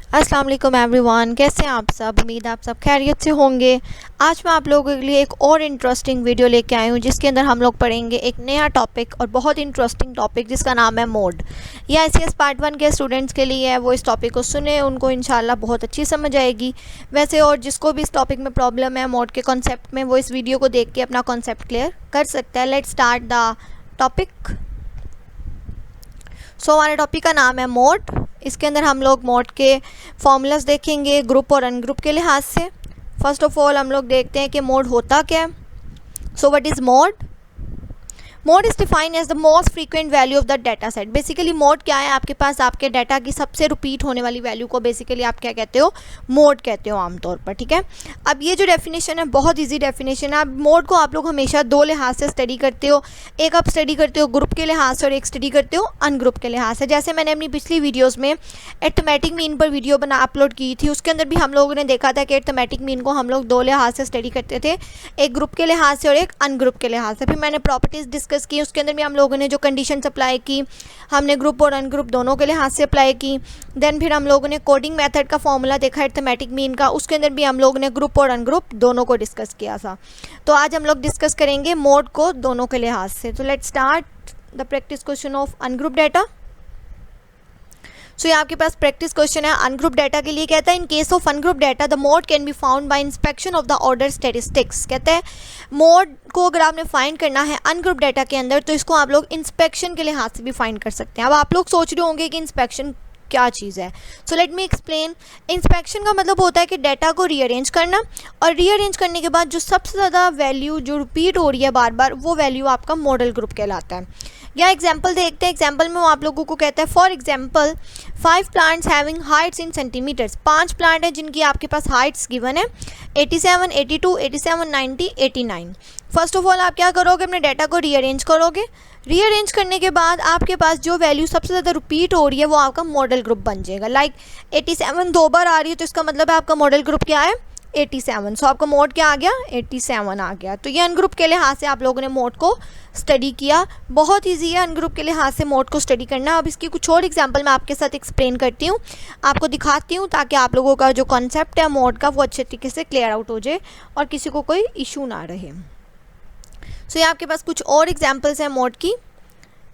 अस्सलाम वालेकुम एवरीवन, कैसे हैं आप सब। उम्मीद आप सब खैरियत से होंगे। आज मैं आप लोगों के लिए एक और इंटरेस्टिंग वीडियो लेके आई हूँ जिसके अंदर हम लोग पढ़ेंगे एक नया टॉपिक और बहुत इंटरेस्टिंग टॉपिक जिसका नाम है मोड। यह ICS पार्ट 1 के स्टूडेंट्स के लिए है, वो इस टॉपिक को सुने, उनको इंशाल्लाह बहुत अच्छी समझ आएगी। वैसे और जिसको भी इस टॉपिक में प्रॉब्लम है मोड के कॉन्सेप्ट में, वो इस वीडियो को देख के अपना कॉन्सेप्ट क्लियर कर सकता है। Let's start the topic. So हमारे टॉपिक का नाम है मोड। इसके अंदर हम लोग मोड के फॉर्मूलाज देखेंगे ग्रुप और अनग्रुप के लिहाज से। फर्स्ट ऑफ ऑल हम लोग देखते हैं कि मोड होता क्या है। So what is mode? Mode is defined as the most frequent value of the data set. Basically mode क्या है? आपके पास आपके डाटा की सबसे रिपीट होने वाली वैल्यू को बेसिकली आप क्या कहते हो? मोड कहते हो आमतौर पर, ठीक है। अब ये जो डेफिनेशन है बहुत इजी डेफिनेशन है। अब मोड को आप लोग हमेशा दो लिहाज से स्टडी करते हो, एक आप स्टडी करते हो ग्रुप के लिहाज से और एक स्टडी करते हो अनग्रुप के लिहाज से। जैसे मैंने अपनी पिछली वीडियोज़ में अरिथमेटिक मीन पर वीडियो अपलोड की थी, उसके अंदर भी हम लोगों ने देखा था कि अरिथमेटिक मीन को हम लोग दो लिहाज से स्टडी करते थे, एक ग्रुप के लिहाज से और एक अनग्रुप के लिहाज से। फिर मैंने प्रॉपर्टीज़ डिस्कस की, उसके अंदर भी हम लोगों ने जो कंडीशंस अप्लाई की हमने ग्रुप और अनग्रुप दोनों के लिहाज से अप्लाई की। देन फिर हम लोगों ने कोडिंग मेथड का फॉर्मूला देखा अरिथमेटिक मीन का, उसके अंदर भी हम लोगों ने ग्रुप और अनग्रुप दोनों को डिस्कस किया था। तो आज हम लोग डिस्कस करेंगे मोड को दोनों के लिहाज से। तो let's start the practice question of ungroup data. So ये आपके पास प्रैक्टिस क्वेश्चन है अनग्रुप डाटा के लिए। कहता है in case of ungroup data the mode can be found by inspection of the order statistics. कहता है मोड को अगर आपने फाइंड करना है अनग्रुप डाटा के अंदर तो इसको आप लोग इंस्पेक्शन के लिहाज से भी फाइंड कर सकते हैं। अब आप लोग सोच रहे होंगे कि इंस्पेक्शन क्या चीज़ है। So let me explain. Inspection का मतलब होता है कि डाटा को रीअरेंज करना, और रीअरेंज करने के बाद जो सबसे ज़्यादा वैल्यू जो रिपीट हो रही है बार बार, वो वैल्यू आपका मॉडल ग्रुप कहलाता है। या एग्जाम्पल देखते हैं। एग्जाम्पल में वो आप लोगों को कहता है for example 5 plants having heights in centimetres. 5 plant हैं जिनकी आपके पास हाइट्स गिवन है 87, 82, 87, 90, 89। फर्स्ट ऑफ ऑल आप क्या करोगे? अपने डाटा को रीअरेंज करोगे। रीअरेंज करने के बाद आपके पास जो वैल्यू सबसे ज़्यादा रिपीट हो रही है वो आपका मॉडल ग्रुप बन जाएगा। लाइक 87 दो बार आ रही है तो इसका मतलब है आपका मॉडल ग्रुप क्या है? 87। सो आपका मोड क्या आ गया? 87 आ गया। तो ये अनग्रुप के लिहाज से आप लोगों ने मोड को स्टडी किया। बहुत ईजी है अनग्रुप के लिहाज से मोड को स्टडी करना। अब इसकी कुछ और एग्जांपल मैं आपके साथ एक्सप्लेन करती हूँ, आपको दिखाती हूँ, ताकि आप लोगों का जो कॉन्सेप्ट है मोड का वो अच्छे तरीके से क्लियर आउट हो जाए और किसी को कोई इशू ना रहे। सो ये आपके पास कुछ और एग्जाम्पल्स हैं मोड की,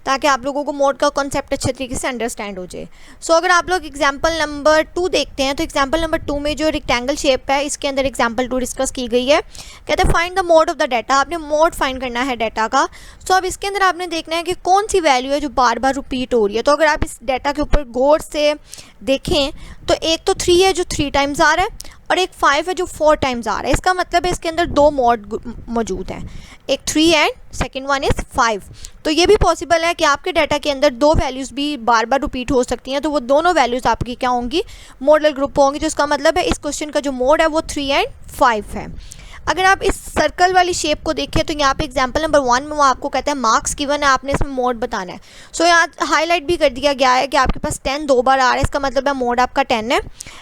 ताकि आप लोगों को मोड का कॉन्सेप्ट अच्छे तरीके से अंडरस्टैंड हो जाए। सो अगर आप लोग एग्जांपल नंबर 2 देखते हैं तो एग्जांपल नंबर 2 में जो रेक्टेंगल शेप है इसके अंदर एग्जांपल 2 डिस्कस की गई है। कहते हैं find the mode of the data. आपने मोड फाइंड करना है डाटा का। सो अब इसके अंदर आपने देखना है कि कौन सी वैल्यू है जो बार बार रिपीट हो रही है। तो अगर आप इस डाटा के ऊपर गौर से देखें तो एक तो 3 है जो 3 टाइम्स आ रहा है और एक 5 है जो 4 टाइम्स आ रहा है। इसका मतलब है इसके अंदर दो मोड मौजूद हैं, एक 3 एंड सेकेंड वन इज़ 5। तो ये भी पॉसिबल है कि आपके डाटा के अंदर दो वैल्यूज़ भी बार बार रिपीट हो सकती हैं, तो वो दोनों वैल्यूज़ आपकी क्या होंगी? मॉडल ग्रुप होंगी। तो इसका मतलब है इस क्वेश्चन का जो मोड है वो 3 एंड 5 है। अगर आप इस सर्कल वाली शेप को देखें तो यहाँ पे एग्जांपल नंबर 1 में वो आपको कहता है मार्क्स गिवन है, आपने इसमें मोड बताना है। सो यहाँ हाईलाइट भी कर दिया गया है कि आपके पास 10 दो बार आ रहा है, इसका मतलब है मोड आपका 10 है।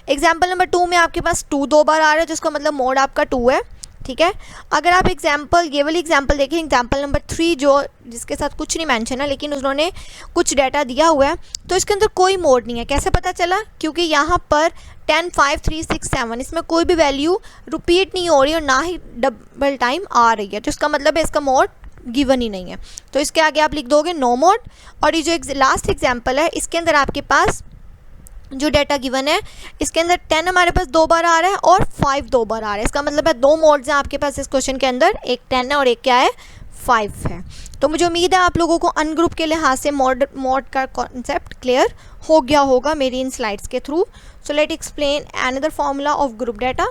एग्जांपल नंबर 2 में आपके पास 2 दो बार आ रहा है तो इसका मतलब मोड आपका 2 है, ठीक है। अगर आप एग्जाम्पल ये वाली एग्जाम्पल देखें, एग्जाम्पल नंबर 3 जो जिसके साथ कुछ नहीं मेंशन है लेकिन उन्होंने कुछ डाटा दिया हुआ है, तो इसके अंदर कोई मोड नहीं है। कैसे पता चला? क्योंकि यहाँ पर 10, 5, 3, 6, 7 इसमें कोई भी वैल्यू रिपीट नहीं हो रही और ना ही डबल टाइम आ रही है, तो इसका मतलब है इसका मोड गिवन ही नहीं है। तो इसके आगे आप लिख दोगे नो मोड। और ये जो लास्ट एग्जाम्पल है इसके अंदर आपके पास जो डाटा गिवन है इसके अंदर 10 हमारे पास दो बार आ रहा है और 5 दो बार आ रहा है। इसका मतलब है दो मोड्स हैं आपके पास इस क्वेश्चन के अंदर, एक 10 है और एक क्या है? 5 है। तो मुझे उम्मीद है आप लोगों को अनग्रुप के लिहाज से मोड का कॉन्सेप्ट क्लियर हो गया होगा मेरी इन स्लाइड्स के through. So let explain another formula of group data.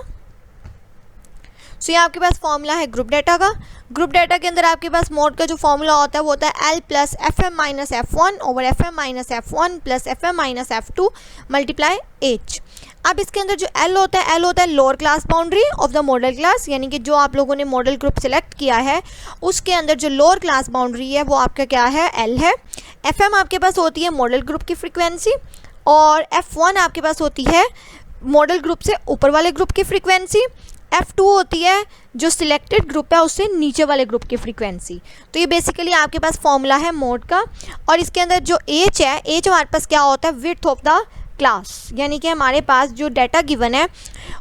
So ये आपके पास फॉर्मूला है ग्रुप डाटा का। ग्रुप डाटा के अंदर आपके पास मोड का जो फॉर्मूला होता है वो होता है L plus FM minus F1 over FM minus F1 plus FM minus F2 multiply H। अब इसके अंदर जो L होता है lower class boundary of the modal class, यानी कि जो आप लोगों ने मॉडल ग्रुप सेलेक्ट किया है उसके अंदर जो लोअर क्लास बाउंड्री है वो आपका क्या है? L है। FM आपके पास होती है मॉडल ग्रुप की फ्रिक्वेंसी और F1 आपके पास होती है मॉडल ग्रुप से ऊपर वाले ग्रुप की फ्रिक्वेंसी। F2 होती है जो सिलेक्टेड ग्रुप है उससे नीचे वाले ग्रुप की फ्रीक्वेंसी। तो ये बेसिकली आपके पास फॉर्मूला है मोड का। और इसके अंदर जो H है, H हमारे पास क्या होता है? विड्थ ऑफ द क्लास, यानी कि हमारे पास जो डाटा गिवन है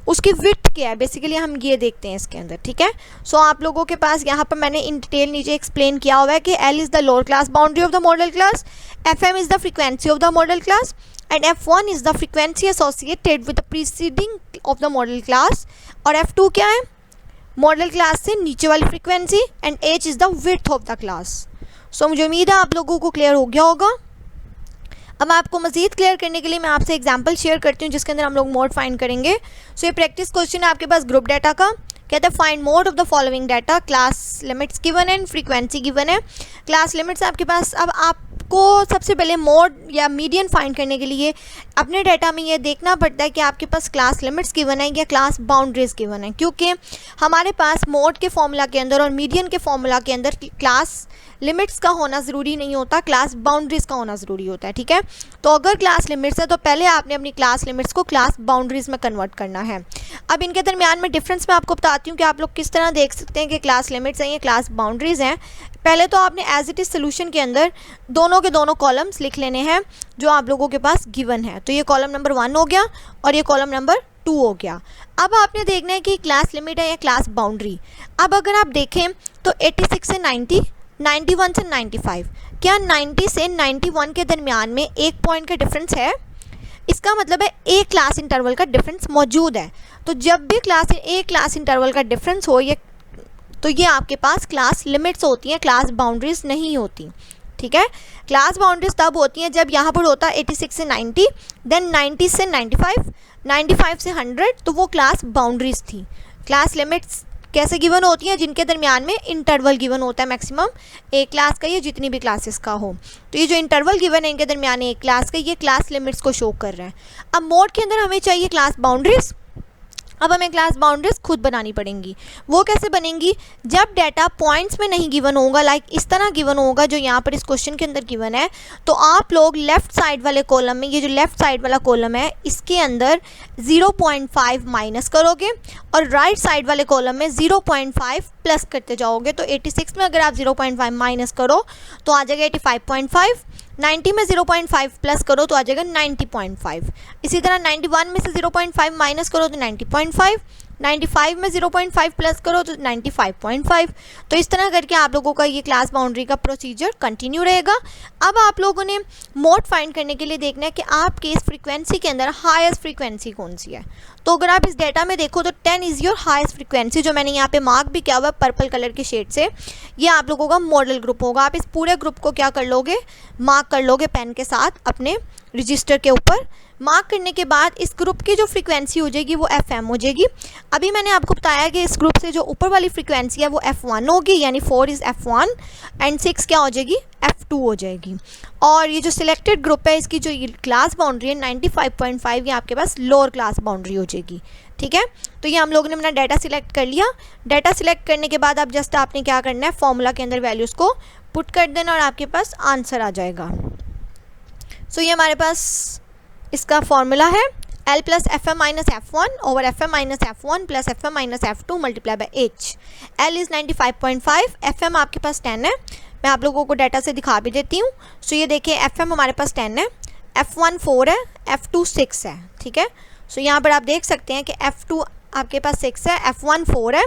उसकी विड्थ क्या है, बेसिकली हम ये देखते हैं इसके अंदर, ठीक है। सो आप लोगों के पास यहाँ पर मैंने इन डिटेल नीचे एक्सप्लेन किया हुआ है कि L is the lower class boundary of the modal class, FM is the frequency of the modal class and F1 is the frequency associated with the preceding of the modal class, और F2 क्या है, modal class से नीचे वाली frequency, and H is the width of the class. So मुझे उम्मीद है आप लोगों को क्लियर हो गया होगा। अब मैं आपको मज़ीद क्लियर करने के लिए मैं आपसे एग्जांपल शेयर करती हूँ जिसके अंदर हम लोग मोड फाइंड करेंगे। सो ये प्रैक्टिस क्वेश्चन है आपके पास ग्रुप डाटा का। कहते हैं find mode of the following data, class limits given है एंड फ्रीक्वेंसी गिवन है। क्लास लिमिट्स आपके पास, अब आपको सबसे पहले मोड या मीडियन फाइंड करने के लिए अपने डाटा में ये देखना पड़ता है कि आपके पास क्लास लिमिट्स गिवन है या क्लास बाउंड्रीज गिवन है, क्योंकि हमारे पास मोड के फॉर्मूला के अंदर और मीडियन के फॉर्मूला के अंदर क्लास लिमिट्स का होना ज़रूरी नहीं होता, क्लास बाउंड्रीज़ का होना ज़रूरी होता है, ठीक है। तो अगर क्लास लिमिट्स है तो पहले आपने अपनी क्लास लिमिट्स को क्लास बाउंड्रीज़ में कन्वर्ट करना है। अब इनके दरमियान में डिफरेंस मैं आपको बताती हूँ कि आप लोग किस तरह देख सकते हैं कि क्लास लिमिट्स हैं या क्लास बाउंड्रीज़ हैं। पहले तो आपने एज इट इज़ सोल्यूशन के अंदर दोनों के दोनों कॉलम्स लिख लेने हैं जो आप लोगों के पास गिवन है। तो ये कॉलम नंबर 1 हो गया और ये कॉलम नंबर 2 हो गया। अब आपने देखना है कि क्लास लिमिट है या क्लास बाउंड्री। अब अगर आप देखें तो 86 से 90, 91 से 95, क्या 90 से 91 के दरमियान में 1 पॉइंट का डिफरेंस है? इसका मतलब है एक क्लास इंटरवल का डिफरेंस मौजूद है। तो जब भी एक क्लास इंटरवल का डिफरेंस हो तो ये आपके पास क्लास लिमिट्स होती हैं, क्लास बाउंड्रीज नहीं होती, ठीक है। क्लास बाउंड्रीज तब होती हैं जब यहाँ पर होता है 86 से 90, देन 90 से 95, 95 से 100, तो वो क्लास बाउंड्रीज थी। क्लास लिमिट्स कैसे गिवन होती हैं? जिनके दरमियान में इंटरवल गिवन होता है मैक्सिमम एक क्लास का या जितनी भी क्लासेस का हो। तो ये जो इंटरवल गिवन है इनके दरमियान एक क्लास का, ये क्लास लिमिट्स को शो कर रहे हैं। अब मोड के अंदर हमें चाहिए क्लास बाउंड्रीज। अब हमें क्लास बाउंड्रीज खुद बनानी पड़ेंगी। वो कैसे बनेंगी? जब डाटा पॉइंट्स में नहीं गिवन होगा, लाइक इस तरह गिवन होगा जो यहाँ पर इस क्वेश्चन के अंदर गिवन है, तो आप लोग लेफ़्ट साइड वाले कॉलम में, ये जो लेफ़्ट साइड वाला कॉलम है इसके अंदर 0.5 माइनस करोगे और राइट साइड वाले कॉलम में 0.5 प्लस करते जाओगे। तो 86 में अगर आप 0.5 माइनस करो तो आ जाएगा 85.5, 90 में 0.5 प्लस करो तो आ जाएगा 90.5। इसी तरह 91 में से 0.5 माइनस करो तो 90.5, 95 में 0.5 प्लस करो तो 95.5। तो इस तरह करके आप लोगों का ये क्लास बाउंड्री का प्रोसीजर कंटिन्यू रहेगा। अब आप लोगों ने मोड फाइंड करने के लिए देखना है कि आपके इस फ्रीक्वेंसी के अंदर हाईएस्ट फ्रीक्वेंसी कौन सी है। तो अगर आप इस डेटा में देखो तो 10 इज़ योर हाईएस्ट फ्रीक्वेंसी, जो मैंने यहाँ पे मार्क भी किया हुआ है पर्पल कलर के शेड से। ये आप लोगों का मॉडल ग्रुप होगा। आप इस पूरे ग्रुप को क्या कर लोगे? मार्क कर लोगे पेन के साथ अपने रजिस्टर के ऊपर। मार्क करने के बाद इस ग्रुप की जो फ्रीक्वेंसी हो जाएगी वो FM हो जाएगी। अभी मैंने आपको बताया कि इस ग्रुप से जो ऊपर वाली फ्रीक्वेंसी है वो F1 होगी, यानी 4 इज़ F1 एंड 6 क्या हो जाएगी? F2 हो जाएगी। और ये जो सिलेक्टेड ग्रुप है इसकी जो क्लास बाउंड्री है 95.5, ये आपके पास लोअर क्लास बाउंड्री हो जाएगी, ठीक है। तो ये हम लोगों ने अपना डाटा सिलेक्ट कर लिया। डाटा सिलेक्ट करने के बाद अब जस्ट आपने क्या करना है, फॉर्मूला के अंदर वैल्यूज़ को पुट कर देना और आपके पास आंसर आ जाएगा। सो ये हमारे पास इसका फॉर्मूला है L plus FM minus F1 over FM minus F1 plus FM minus F2 multiply by H। L is 95.5, FM आपके पास 10 है। मैं आप लोगों को डाटा से दिखा भी देती हूँ। सो ये देखिए FM हमारे पास 10 है, F1 4 है, F2 6 है, ठीक है। सो यहाँ पर आप देख सकते हैं कि F2 आपके पास 6 है, F1 4 है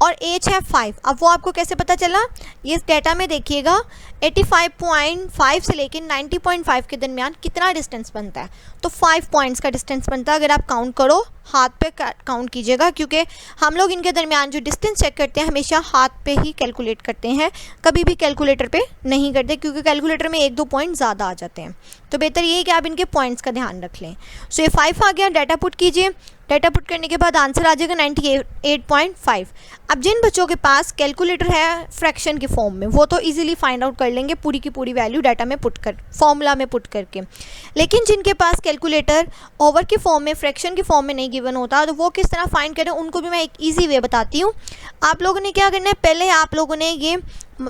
और H है 5। अब वो आपको कैसे पता चला? ये इस डाटा में देखिएगा 85.5 से लेकर 90.5 के दरमियान कितना डिस्टेंस बनता है? तो 5 पॉइंट्स का डिस्टेंस बनता है। अगर आप काउंट करो, हाथ पे काउंट कीजिएगा, क्योंकि हम लोग इनके दरमियान जो डिस्टेंस चेक करते हैं हमेशा हाथ पे ही कैलकुलेट करते हैं, कभी भी कैलकुलेटर पे नहीं करते, क्योंकि कैलकुलेटर में 1-2 पॉइंट ज़्यादा आ जाते हैं। तो बेहतर ये है कि आप इनके पॉइंट्स का ध्यान रख लें। सो ये 5 आ गया, डाटा पुट कीजिए। डाटा पुट करने के बाद आंसर आ जाएगा 98.5। अब जिन बच्चों के पास कैलकुलेटर है फ्रैक्शन के फॉर्म में, वो तो इजीली फाइंड आउट कर लेंगे पूरी की पूरी वैल्यू डाटा में पुट कर, फॉर्मूला में पुट करके। लेकिन जिनके पास कैलकुलेटर ओवर के फॉर्म में, फ्रैक्शन के फॉर्म में नहीं गिवन होता, तो वो किस तरह फाइंड करें उनको भी मैं एक ईजी वे बताती हूँ। आप लोगों ने क्या करना है, पहले आप लोगों ने ये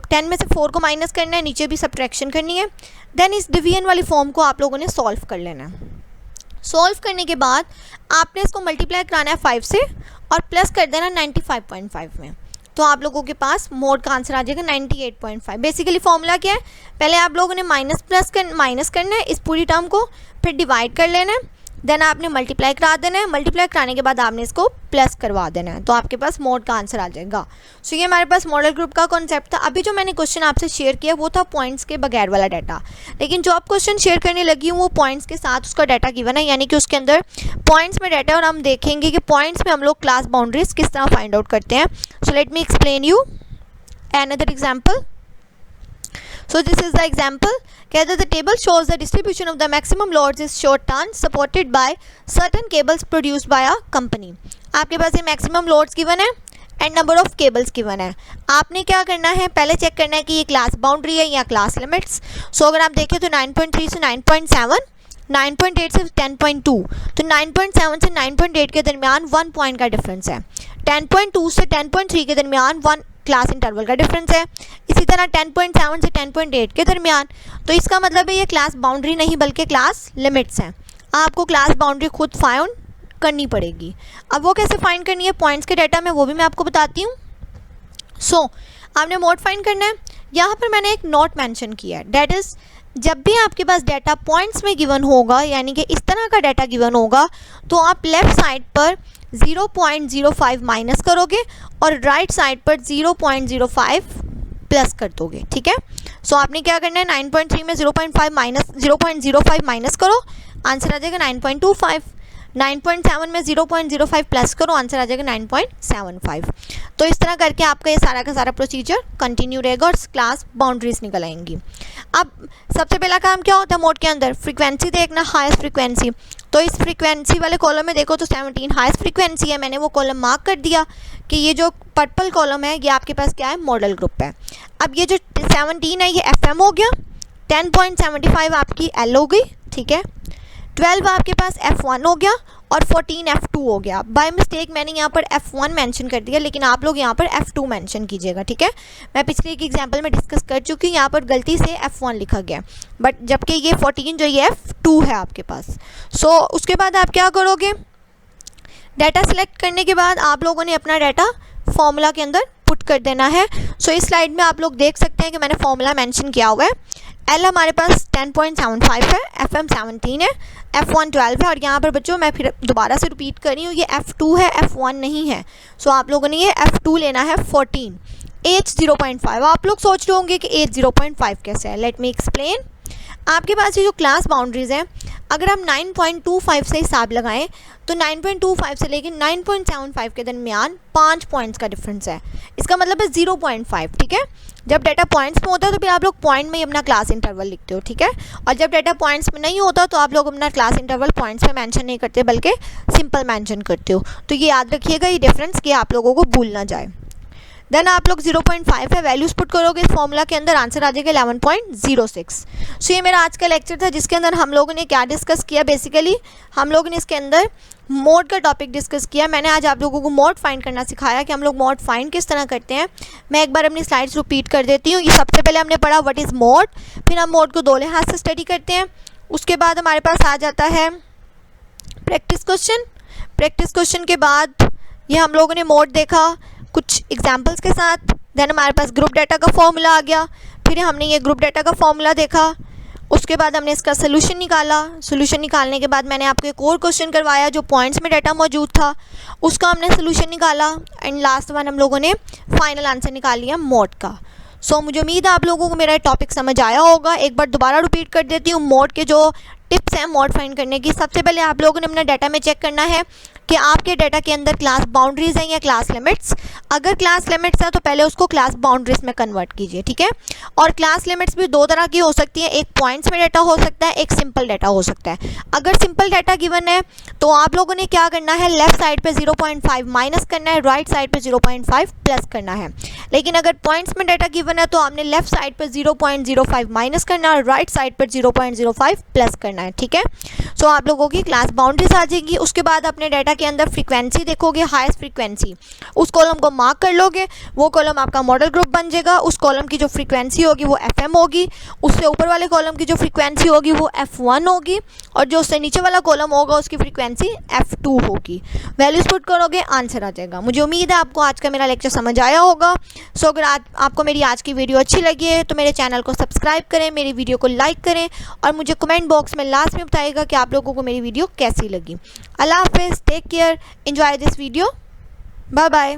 10 में से 4 को माइनस करना है, नीचे भी सब्ट्रैक्शन करनी है। देन इस डिवीजन वाली फॉर्म को आप लोगों ने सॉल्व कर लेना है। सॉल्व करने के बाद आपने इसको मल्टीप्लाई कराना है 5 से और प्लस कर देना 95.5 में। तो आप लोगों के पास मोड का आंसर आ जाएगा 98.5। बेसिकली फॉर्मूला क्या है, पहले आप लोगों ने माइनस करना है इस पूरी टर्म को, फिर डिवाइड कर लेना है देन आपने मल्टीप्लाई करा देना है, मल्टीप्लाई कराने के बाद आपने इसको प्लस करवा देना है, तो आपके पास मोड का आंसर आ जाएगा। सो ये हमारे पास मॉडल ग्रुप का कॉन्सेप्ट था। अभी जो मैंने क्वेश्चन आपसे शेयर किया वो था पॉइंट्स के बगैर वाला डाटा, लेकिन जो आप क्वेश्चन शेयर करने लगी हूँ वो पॉइंट्स के साथ उसका डाटा गिवन है, यानी कि उसके अंदर पॉइंट्स में डाटा है, और हम देखेंगे कि पॉइंट्स में हम लोग क्लास बाउंड्रीज किस तरह फाइंड आउट करते हैं। So let me explain you another example. So this is the example. कहते the table shows the distribution of the maximum loads is short turns supported by certain cables produced by a company. आपके पास ये maximum loads given है and number of cables given है। आपने क्या करना है, पहले चेक करना है कि ये क्लास बाउंड्री है या क्लास लिमिट्स। सो अगर आप देखें तो 9.3 से 9.7, 9.8 से 10.2, तो 9.7 से 9.8 के दरमियान 1 पॉइंट का डिफरेंस है। 10.2 से 10.3 के दरमियान 1 क्लास इंटरवल का डिफरेंस है। इसी तरह 10.7 से 10.8 के दरमियान, तो इसका मतलब है ये क्लास बाउंड्री नहीं बल्कि क्लास लिमिट्स हैं। आपको क्लास बाउंड्री खुद फाइंड करनी पड़ेगी। अब वो कैसे फाइंड करनी है पॉइंट्स के डाटा में, वो भी मैं आपको बताती हूँ। सो आपने मोड फाइंड करना है। यहाँ पर मैंने एक नोट मेंशन किया है, डेट इज़ जब भी आपके पास डाटा पॉइंट्स में गिवन होगा, यानी कि इस तरह का डाटा गिवन होगा, तो आप लेफ़्ट साइड पर 0.05 माइनस करोगे और राइट साइड पर 0.05 प्लस कर दोगे, ठीक है। सो आपने क्या करना है, 9.3 में 0.05 माइनस करो, आंसर आ जाएगा 9.25। 9.7 में 0.05 प्लस करो, आंसर आ जाएगा 9.75। तो इस तरह करके आपका ये सारा का सारा प्रोसीजर कंटिन्यू रहेगा और क्लास बाउंड्रीज निकल आएंगी। अब सबसे पहला काम क्या होता है मोड के अंदर, फ्रीक्वेंसी देखना, हाईएस्ट फ्रीक्वेंसी। तो इस फ्रीक्वेंसी वाले कॉलम में देखो तो 17 हाईएस्ट फ्रीक्वेंसी है, मैंने वो कॉलम मार्क कर दिया कि ये जो पर्पल कॉलम है ये आपके पास क्या है, मॉडल ग्रुप है। अब ये जो 17 है ये FM हो गया, 10.75 आपकी L हो गई, ठीक है, 12 आपके पास F1 हो गया और 14 F2 हो गया। बाय मिस्टेक मैंने यहाँ पर F1 मेंशन कर दिया, लेकिन आप लोग यहाँ पर F2 मेंशन कीजिएगा, ठीक है। मैं पिछले एक एग्जांपल में डिस्कस कर चुकी हूँ, यहाँ पर गलती से F1 लिखा गया, बट जबकि ये 14 जो ये F2 है आपके पास। सो उसके बाद आप क्या करोगे, डाटा सेलेक्ट करने के बाद आप लोगों ने अपना डाटा फॉर्मूला के अंदर पुट कर देना है। सो इस स्लाइड में आप लोग देख सकते हैं कि मैंने फॉर्मूला मेंशन किया हुआ है। L हमारे पास 10.75 है, FM 17 है, F1 12 है, और यहाँ पर बच्चों मैं फिर दोबारा से रिपीट कर रही हूँ, ये F2 है, F1 नहीं है। सो आप लोगों ने ये F2 लेना है 14। H 0.5, आप लोग सोच रहे होंगे कि H 0.5 कैसे है, लेट मी एक्सप्लेन। आपके पास ये जो क्लास बाउंड्रीज हैं, अगर हम 9.25 से हिसाब लगाएं तो 9.25 से लेकर 9.75 के दरमियान 5 पॉइंट्स का डिफरेंस है। इसका मतलब है 0.5, ठीक है। जब डाटा पॉइंट्स में होता है तो फिर आप लोग पॉइंट में ही अपना क्लास इंटरवल लिखते हो, ठीक है, और जब डाटा पॉइंट्स में नहीं होता तो आप लोग अपना क्लास इंटरवल पॉइंट्स में मेंशन नहीं करते बल्कि सिंपल मेंशन करते हो। तो ये याद रखिएगा ये डिफरेंस, कि आप लोगों को भूल ना जाए। देन आप लोग 0.5 है वैल्यूज पुट करोगे इस फॉर्मूला के अंदर, आंसर आ जाएगा 11.06। सो ये मेरा आज का लेक्चर था जिसके अंदर हम लोगों ने क्या डिस्कस किया, बेसिकली हम लोगों ने इसके अंदर मोड का टॉपिक डिस्कस किया। मैंने आज आप लोगों को मोड फाइंड करना सिखाया कि हम लोग मोड फाइंड किस तरह करते हैं। मैं एक बार अपनी स्लाइड्स रिपीट कर देती हूँ। ये सबसे पहले हमने पढ़ा व्हाट इज़ मोड, फिर हम मोड को दो लिहाज से स्टडी करते हैं। उसके बाद हमारे पास आ जाता है प्रैक्टिस क्वेश्चन। प्रैक्टिस क्वेश्चन के बाद ये हम लोगों ने मोड देखा कुछ एग्जाम्पल्स के साथ। देन हमारे पास ग्रुप डाटा का फॉर्मूला आ गया, फिर हमने ये ग्रुप डाटा का फॉर्मूला देखा। उसके बाद हमने इसका सोल्यूशन निकाला। सोल्यूशन निकालने के बाद मैंने आपको एक और क्वेश्चन करवाया जो पॉइंट्स में डाटा मौजूद था, उसका हमने सोल्यूशन निकाला। एंड लास्ट वन हम लोगों ने फाइनल आंसर निकाल लिया मोड का। सो मुझे उम्मीद है आप लोगों को मेरा टॉपिक समझ आया होगा। एक बार दोबारा रिपीट कर देती हूँ मोड के जो टिप्स हैं मोड फाइंड करने की। सबसे पहले आप लोगों ने अपना डाटा में चेक करना है कि आपके डाटा के अंदर क्लास बाउंड्रीज हैं या क्लास लिमिट्स। अगर क्लास लिमिट्स है तो पहले उसको क्लास बाउंड्रीज में कन्वर्ट कीजिए, ठीक है। और क्लास लिमिट्स भी दो तरह की हो सकती है, एक पॉइंट्स में डाटा हो सकता है, एक सिंपल डाटा हो सकता है। अगर सिंपल डाटा गिवन है तो आप लोगों ने क्या करना है, लेफ्ट साइड पे 0.5 माइनस करना है, राइट साइड पे 0.5 प्लस करना है। लेकिन अगर पॉइंट्स में डाटा गिवन है तो आपने लेफ्ट साइड पर 0.05 माइनस करना है और राइट साइड पर 0.05 प्लस करना है, ठीक है। सो आप लोगों की क्लास बाउंड्रीज आ जाएगी। उसके बाद अपने डाटा के अंदर फ्रीक्वेंसी देखोगे, हाईएस्ट फ्रीक्वेंसी, उस कॉलम को मार्क कर लोगे, वो कॉलम आपका मॉडल ग्रुप बन जाएगा। उस कॉलम की जो फ्रीक्वेंसी होगी वो FM होगी, उससे ऊपर वाले कॉलम की जो फ्रीक्वेंसी होगी वो F1 होगी, और जो उससे नीचे वाला कॉलम होगा उसकी फ्रीक्वेंसी F2 होगी। वैल्यूज पुट करोगे, आंसर आ जाएगा। मुझे उम्मीद है आपको आज का मेरा लेक्चर समझ आया होगा। सो अगर आपको मेरी आज की वीडियो अच्छी लगी है तो मेरे चैनल को सब्सक्राइब करें, मेरी वीडियो को लाइक करें, और मुझे कमेंट बॉक्स में लास्ट में बताइएगा कि आप लोगों को मेरी वीडियो कैसी लगी। अल्लाह हाफिज़, take care, enjoy this video, bye bye.